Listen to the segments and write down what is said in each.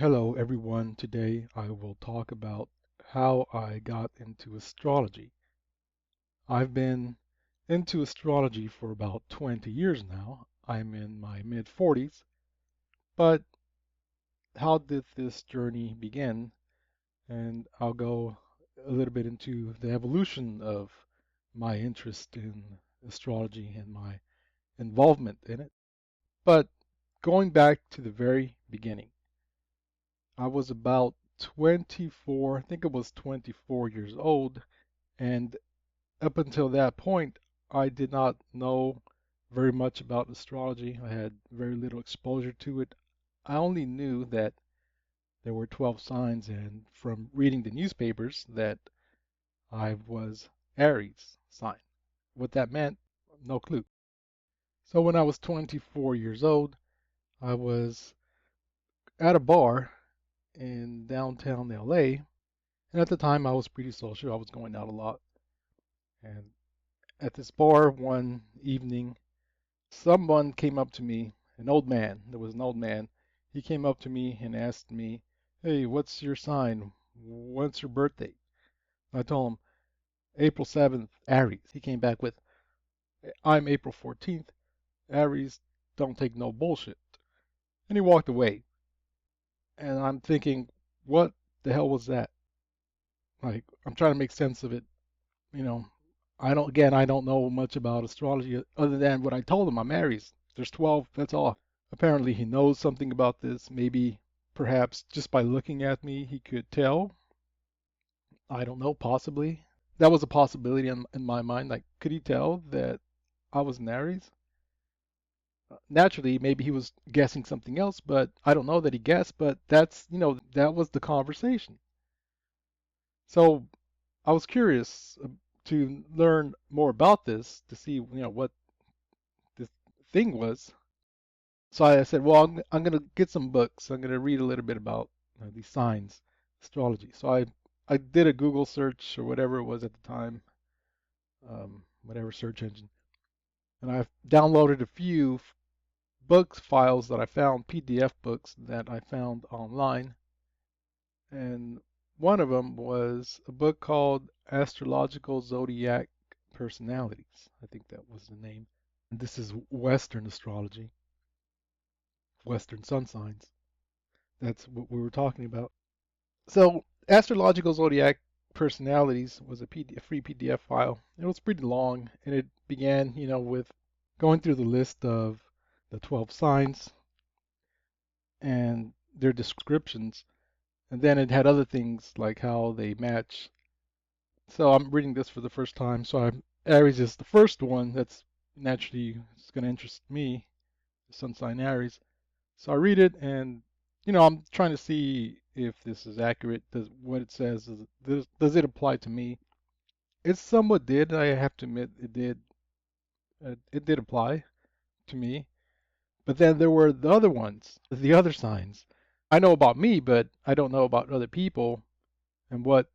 Hello, everyone. Today I will talk about how I got into astrology. I've been into astrology for about 20 years now. I'm in my mid 40s, but how did this journey begin? And I'll go a little bit into the evolution of my interest in astrology and my involvement in it. But going back to the very beginning, I was about 24, I think it was 24 years old, and up until that point, I did not know very much about astrology. I had very little exposure to it. I only knew that there were 12 signs, and from reading the newspapers, that I was Aries sign. What that meant, no clue. So when I was 24 years old, I was at a bar in downtown LA. And at the time, I was pretty social. I was going out a lot. And at this bar one evening, someone came up to me, an old man. There was an old man. He came up to me and asked me, "Hey, what's your sign? What's your birthday?" I told him, "April 7th, Aries." He came back with, "I'm April 14th. Aries don't take no bullshit." And he walked away. And I'm thinking, what the hell was that? Like, I'm trying to make sense of it. You know, I don't know much about astrology other than what I told him. I'm Aries. There's 12, that's all. Apparently he knows something about this. Maybe, perhaps, just by looking at me, he could tell. I don't know, possibly. That was a possibility in my mind. Like, could he tell that I was an Aries? Naturally, maybe he was guessing something else, but I don't know that he guessed, but that was the conversation. So I was curious to learn more about this to see, what this thing was. So I said, well, I'm going to get some books. I'm going to read a little bit about these signs, astrology. So I did a Google search or whatever it was at the time, whatever search engine, and I downloaded a few books files that I found, PDF books that I found online, and one of them was a book called Astrological Zodiac Personalities. I think that was the name. And this is Western astrology, Western sun signs. That's what we were talking about. So, Astrological Zodiac Personalities was a free PDF file. It was pretty long, and it began, with going through the list of the 12 signs and their descriptions, and then it had other things like how they match. So I'm reading this for the first time. So Aries is the first one that's naturally it's going to interest me, the sun sign Aries. So I read it, and I'm trying to see if this is accurate. Does what it says does it apply to me? It somewhat did. I have to admit it did. It did apply to me. But then there were the other ones, the other signs. I know about me, but I don't know about other people and what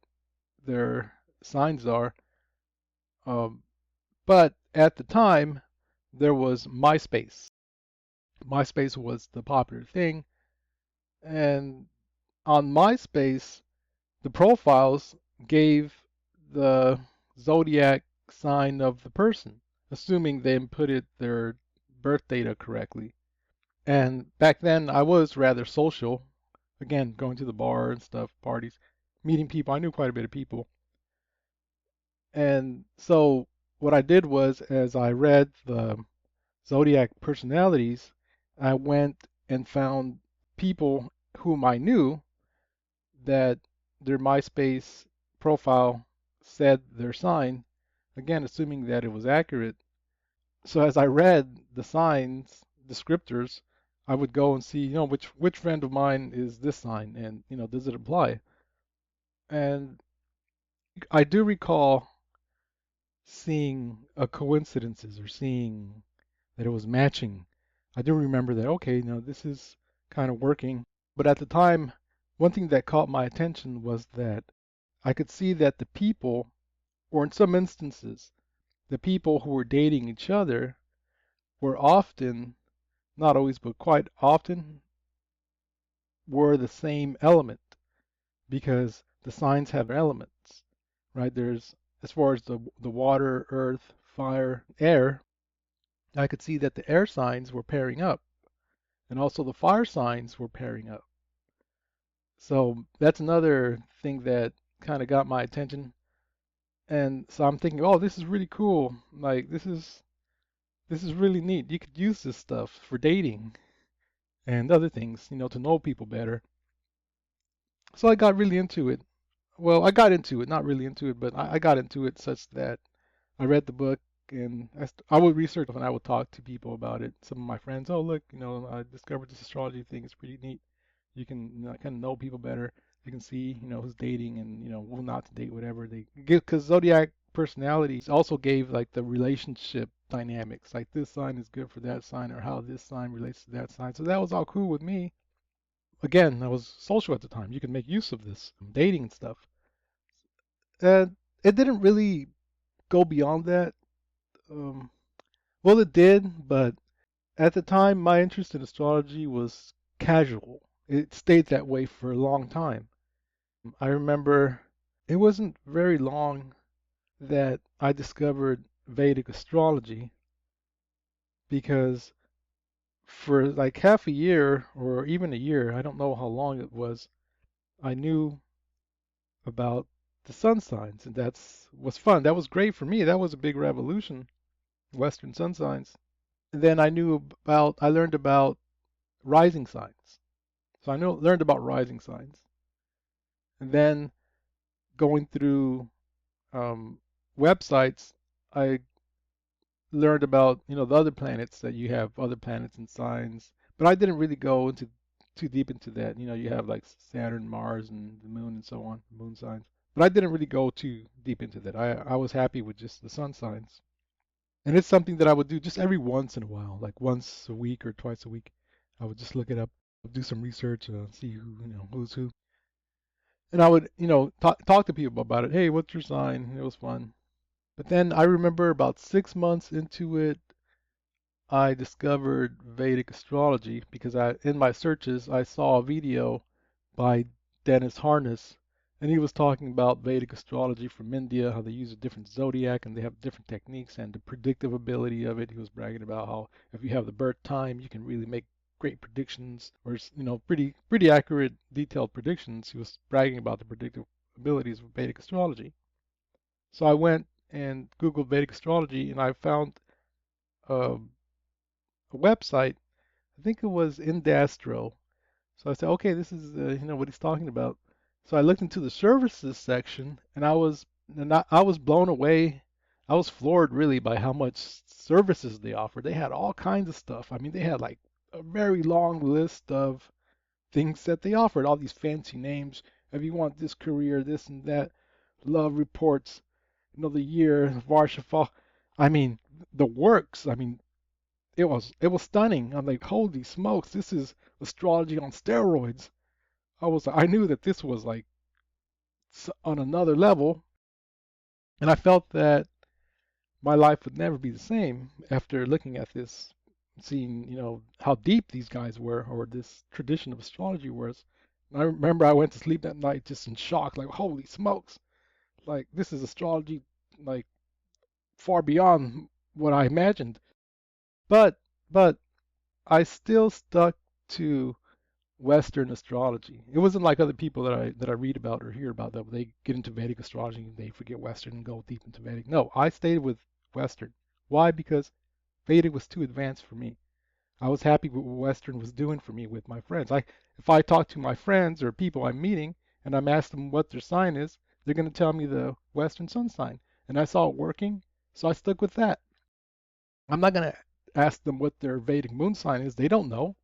their signs are. Um, but at the time, there was MySpace. MySpace was the popular thing, and on MySpace, the profiles gave the zodiac sign of the person, assuming they inputted their birth data correctly. And back then, I was rather social. Again, going to the bar and stuff, parties, meeting people. I knew quite a bit of people. And so what I did was, as I read the zodiac personalities, I went and found people whom I knew that their MySpace profile said their sign, again, assuming that it was accurate. So as I read the signs, descriptors, I would go and see, which friend of mine is this sign, and does it apply? And I do recall seeing a coincidences or seeing that it was matching. I do remember that, okay, now this is kind of working. But at the time, one thing that caught my attention was that I could see that the people, or in some instances, the people who were dating each other were often, not always, but quite often, were the same element because the signs have elements, right? There's, as far as the water, earth, fire, air, I could see that the air signs were pairing up, and also the fire signs were pairing up. So that's another thing that kind of got my attention. And so I'm thinking, oh, this is really cool. Like this is really neat. You could use this stuff for dating and other things, to know people better. So I got really into it. Well, I got into it, not really into it, but I got into it such that I read the book and I would research and I would talk to people about it. Some of my friends, oh look, I discovered this astrology thing. It's pretty neat. You can kind of know people better. You can see who's dating and who not to date, whatever they get. Because zodiac personalities also gave like the relationship dynamics, like this sign is good for that sign, or how this sign relates to that sign. So that was all cool with me. Again, I was social at the time. You can make use of this dating and stuff. And it didn't really go beyond that. Um, well, it did, but at the time, my interest in astrology was casual. It stayed that way for a long time. I remember it wasn't very long that I discovered Vedic astrology because for like half a year or even a year, I don't know how long it was, I knew about the sun signs, and that's was fun. That was great for me. That was a big revolution, Western sun signs. And then I learned about rising signs. So learned about rising signs. And then going through um, websites, I learned about the other planets, that you have other planets and signs. But I didn't really go into too deep into that. You have like Saturn, Mars, and the Moon, and so on, moon signs. But I didn't really go too deep into that. I was happy with just the sun signs. And it's something that I would do just every once in a while, like once a week or twice a week. I would just look it up, do some research, see who's who, and I would talk to people about it. Hey, what's your sign? It was fun. But then I remember about 6 months into it, I discovered Vedic astrology because in my searches I saw a video by Dennis Harness, and he was talking about Vedic astrology from India, how they use a different zodiac and they have different techniques and the predictive ability of it. He was bragging about how if you have the birth time, you can really make great predictions, or pretty accurate, detailed predictions. He was bragging about the predictive abilities of Vedic astrology. So I went and Googled Vedic astrology, and I found a, a website. I think it was Indastro. So I said, okay, this is what he's talking about. So I looked into the services section, and I was blown away. I was floored really by how much services they offered. They had all kinds of stuff. I mean, they had like a very long list of things that they offered, all these fancy names. If you want this career, this and that, love reports, the year, Varsha. I mean, the works. I mean, it was stunning. I'm like, holy smokes, this is astrology on steroids. I knew that this was like on another level, and I felt that my life would never be the same after looking at this, seeing how deep these guys were, or this tradition of astrology was. And I remember I went to sleep that night just in shock, like holy smokes, like this is astrology, like far beyond what I imagined. But but I still stuck to Western astrology. It wasn't like other people that I read about or hear about that they get into Vedic astrology and they forget Western and go deep into Vedic. No, I stayed with Western. Why? Because Vedic was too advanced for me. I was happy with what Western was doing for me with my friends. If I talk to my friends or people I'm meeting and I'm asking them what their sign is, they're going to tell me the Western sun sign, and I saw it working, so I stuck with that. I'm not going to ask them what their Vedic moon sign is. They don't know,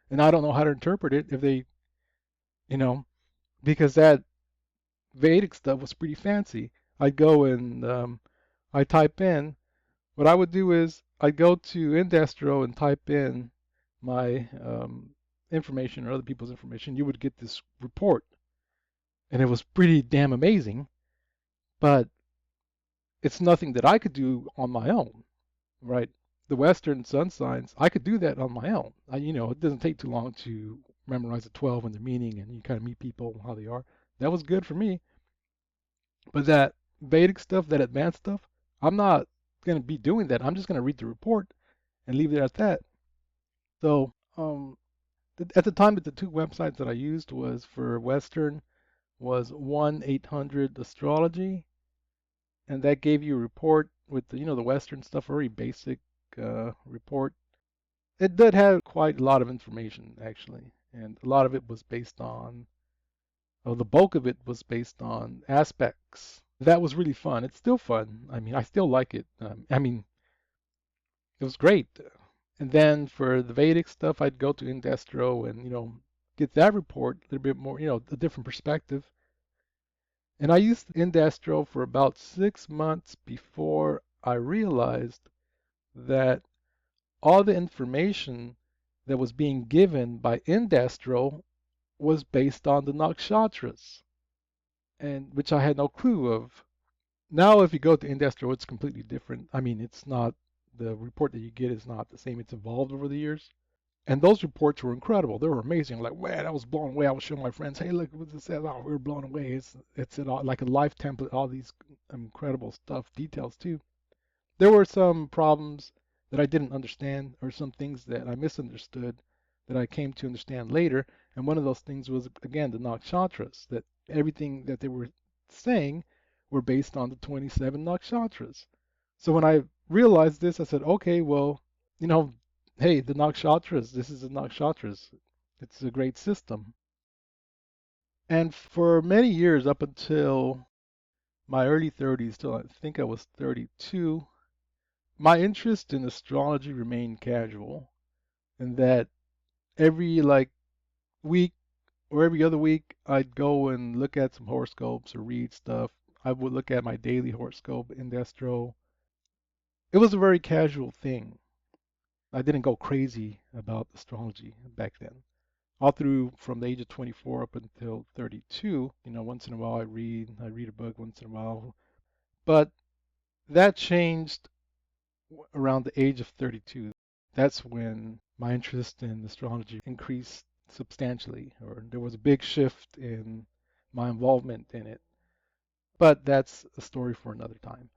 and I don't know how to interpret it if they, you know, because that Vedic stuff was pretty fancy. I'd go and I type in. What I would do is I'd go to Indastro and type in my information or other people's information. You would get this report, and it was pretty damn amazing. But it's nothing that I could do on my own, right? The Western sun signs, I could do that on my own. It doesn't take too long to memorize the 12 and their meaning, and you kind of meet people how they are. That was good for me. But that Vedic stuff, that advanced stuff, I'm not going to be doing that. I'm just going to read the report and leave it at that. So, at the time, the two websites that I used was for Western was 1-800 Astrology, and that gave you a report with the Western stuff, very basic report. It did have quite a lot of information actually, and a lot of it was based on, well, the bulk of it was based on aspects. That was really fun. It's still fun. I mean, I still like it. I mean, it was great. And then for the Vedic stuff, I'd go to Indestro and get that report a little bit more, a different perspective. And I used Indestro for about 6 months before I realized that all the information that was being given by Indestro was based on the nakshatras, and which I had no clue of. Now, if you go to Indestro, it's completely different. I mean, it's not the report that you get is not the same. It's evolved over the years. And those reports were incredible. They were amazing. Like, man, I was blown away. I was showing my friends, hey, look what this says. Oh, we were blown away. It's like a life template, all these incredible stuff, details too. There were some problems that I didn't understand, or some things that I misunderstood that I came to understand later. And one of those things was, again, the nakshatras, that everything that they were saying were based on the 27 nakshatras. So when I realized this, I said, okay, well, you know, hey, the nakshatras, this is the nakshatras. It's a great system. And for many years, up until my early 30s, till I think I was 32, my interest in astrology remained casual, in that every like week or every other week, I'd go and look at some horoscopes or read stuff. I would look at my daily horoscope in Destro. It was a very casual thing. I didn't go crazy about astrology back then. All through from the age of 24 up until 32, once in a while I read a book once in a while. But that changed around the age of 32. That's when my interest in astrology increased substantially, or there was a big shift in my involvement in it. But that's a story for another time.